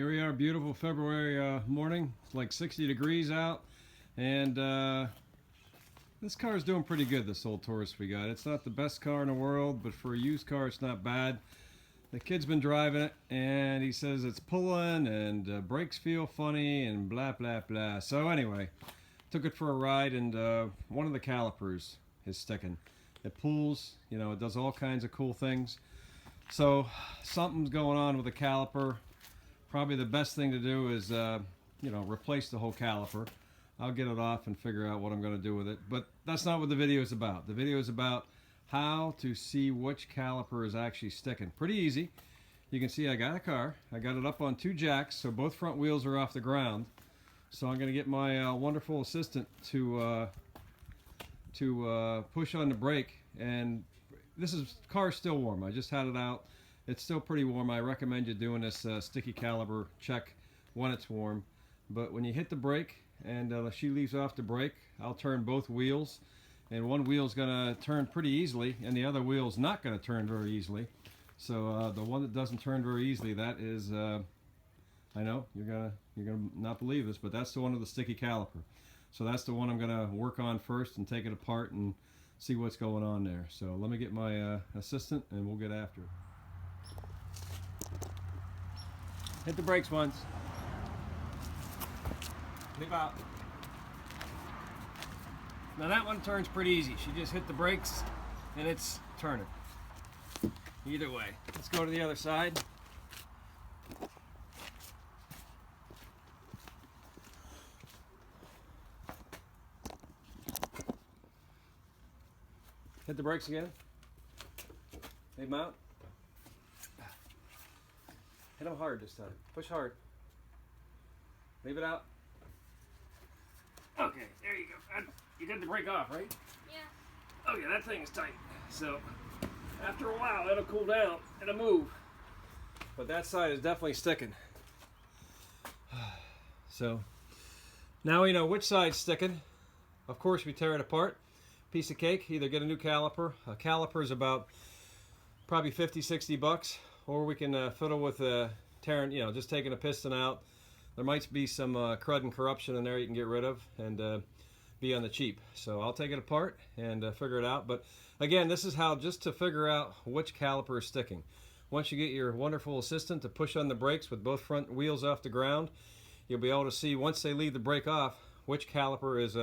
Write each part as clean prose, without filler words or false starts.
Here we are, beautiful February morning. It's like 60 degrees out, and this car is doing pretty good, this old Taurus we got. It's not the best car in the world, but for a used car, it's not bad. The kid's been driving it, and he says it's pulling, and brakes feel funny, and blah, blah, blah. So anyway, took it for a ride, and one of the calipers is sticking. It pulls, you know, it does all kinds of cool things. So something's going on with the caliper. Probably the best thing to do is, you know, replace the whole caliper. I'll get it off and figure out what I'm going to do with it. But that's not what the video is about. The video is about how to see which caliper is actually sticking. Pretty easy. You can see I got a car. I got it up on 2 jacks, so both front wheels are off the ground. So I'm going to get my wonderful assistant to push on the brake. And this car's still warm. I just had it out. It's still pretty warm. I recommend you doing this sticky caliper check when it's warm. But when you hit the brake and she leaves off the brake, I'll turn both wheels. And one wheel's going to turn pretty easily, and the other wheel's not going to turn very easily. So the one that doesn't turn very easily, that is, I know you're gonna not believe this, but that's the one with the sticky caliper. So that's the one I'm going to work on first and take it apart and see what's going on there. So let me get my assistant, and we'll get after it. Hit the brakes once. Leave out. Now that one turns pretty easy. She just hit the brakes and it's turning. Either way. Let's go to the other side. Hit the brakes again. Leave them out. Hit them hard this time. Push hard. Leave it out. Okay, there you go. You did the brake off, right? Yeah. Okay, that thing is tight. So, after a while, it'll cool down. It'll move. But that side is definitely sticking. So, now we know which side's sticking. Of course, we tear it apart. Piece of cake. Either get a new caliper. A caliper is about probably 50, 60 bucks. Or we can fiddle with tearing, you know, just taking a piston out. There might be some crud and corruption in there you can get rid of and be on the cheap. So I'll take it apart and figure it out. But again, this is how just to figure out which caliper is sticking. Once you get your wonderful assistant to push on the brakes with both front wheels off the ground, you'll be able to see once they leave the brake off which caliper is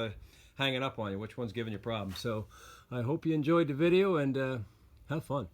hanging up on you, which one's giving you problems. So I hope you enjoyed the video and have fun.